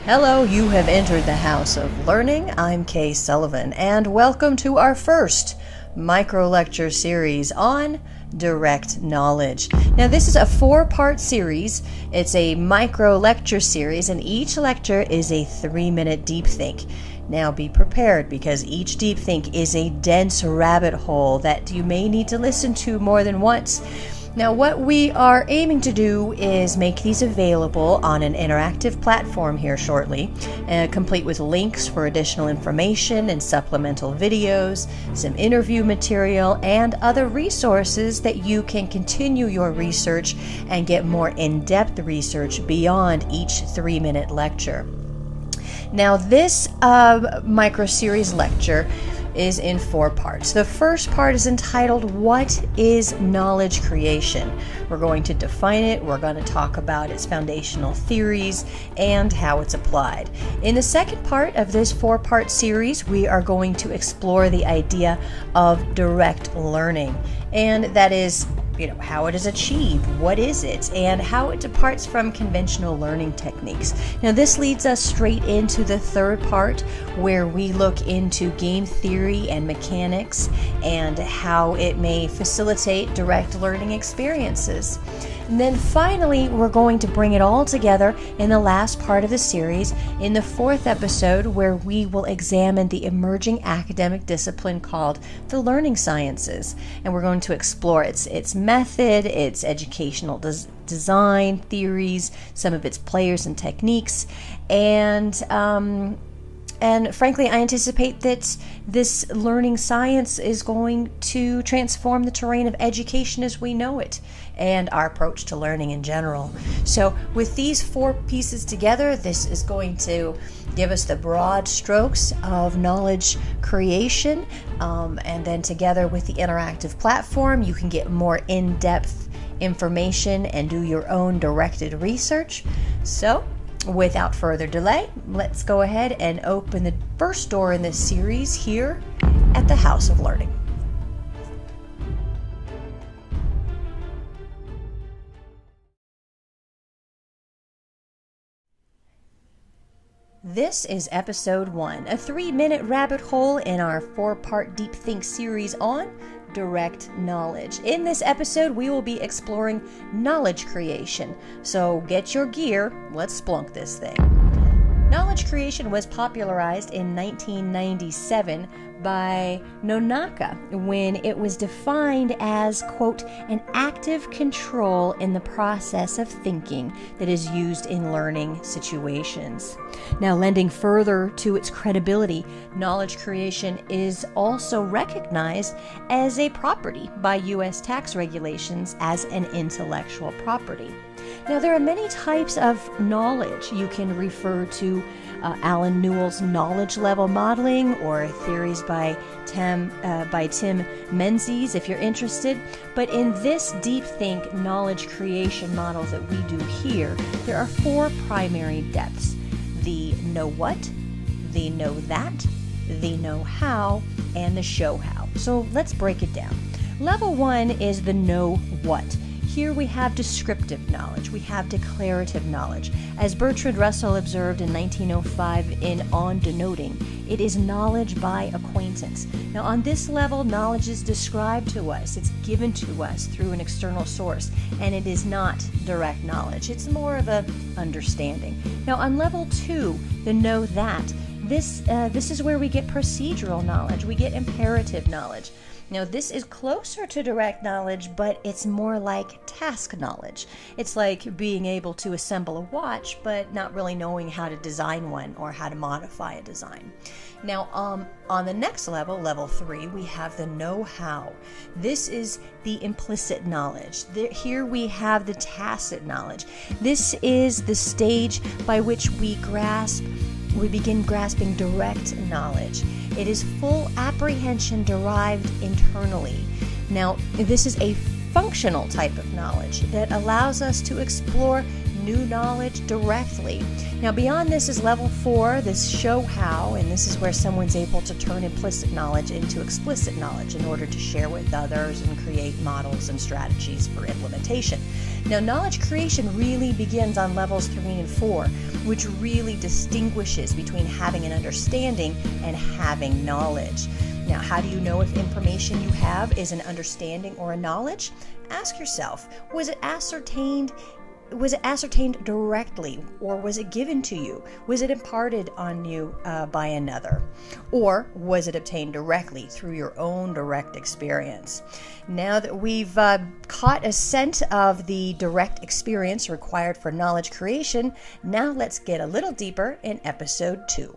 Hello, you have entered the House of Learning. I'm Kay Sullivan, and welcome to our first micro-lecture series on direct knowledge. Now, this is a 4-part series. It's a micro-lecture series, and each lecture is a 3-minute deep think. Now, be prepared, because each deep think is a dense rabbit hole that you may need to listen to more than once. Now, what we are aiming to do is make these available on an interactive platform here shortly, complete with links for additional information and supplemental videos, some interview material, and other resources that you can continue your research and get more in-depth research beyond each 3-minute lecture. Now, this micro-series lecture is in 4 parts. The first part is entitled, What is Knowledge Creation? We're going to define it, we're going to talk about its foundational theories, and how it's applied. In the second part of this 4-part series, we are going to explore the idea of direct learning, and that is, how it is achieved, what is it, and how it departs from conventional learning techniques. Now, this leads us straight into the third part, where we look into game theory and mechanics and how it may facilitate direct learning experiences. And then finally, we're going to bring it all together in the last part of the series, in the 4th episode, where we will examine the emerging academic discipline called the learning sciences. And we're going to explore its method, its educational design theories, some of its players and techniques, and frankly, I anticipate that this learning science is going to transform the terrain of education as we know it, and our approach to learning in general. So with these 4 pieces together, this is going to give us the broad strokes of knowledge creation, and then together with the interactive platform, you can get more in-depth information and do your own directed research. So, without further delay, let's go ahead and open the first door in this series here at the House of Learning. This is episode 1, a 3-minute rabbit hole in our 4-part Deep Think series on direct knowledge. In this episode, we will be exploring knowledge creation. So get your gear, let's splunk this thing. Knowledge creation was popularized in 1997 by Nonaka when it was defined as, quote, an active control in the process of thinking that is used in learning situations. Now, lending further to its credibility, knowledge creation is also recognized as a property by U.S. tax regulations as an intellectual property. Now, there are many types of knowledge. You can refer to Alan Newell's knowledge level modeling, or theories by Tim Menzies, if you're interested. But in this deep think knowledge creation model that we do here, there are 4 primary depths: the know what, the know that, the know how, and the show how. So let's break it down. Level 1 is the know what. Here we have descriptive knowledge, we have declarative knowledge. As Bertrand Russell observed in 1905 in On Denoting, it is knowledge by acquaintance. Now, on this level, knowledge is described to us, it's given to us through an external source, and it is not direct knowledge. It's more of an understanding. Now, on level 2, the know that, this is where we get procedural knowledge, we get imperative knowledge. Now, this is closer to direct knowledge, but it's more like task knowledge. It's like being able to assemble a watch, but not really knowing how to design one or how to modify a design. Now, on the next level, level 3, we have the know-how. This is the implicit knowledge. Here we have the tacit knowledge. This is the stage by which we begin grasping direct knowledge. It is full apprehension derived internally. Now, this is a functional type of knowledge that allows us to explore new knowledge directly. Now, beyond this is level 4, this show how, and this is where someone's able to turn implicit knowledge into explicit knowledge in order to share with others and create models and strategies for implementation. Now, knowledge creation really begins on levels 3 and 4, which really distinguishes between having an understanding and having knowledge. Now, how do you know if information you have is an understanding or a knowledge? Ask yourself, was it ascertained directly, or was it given to you? Was it imparted on you by another? Or was it obtained directly through your own direct experience? Now that we've caught a scent of the direct experience required for knowledge creation, now let's get a little deeper in episode 2.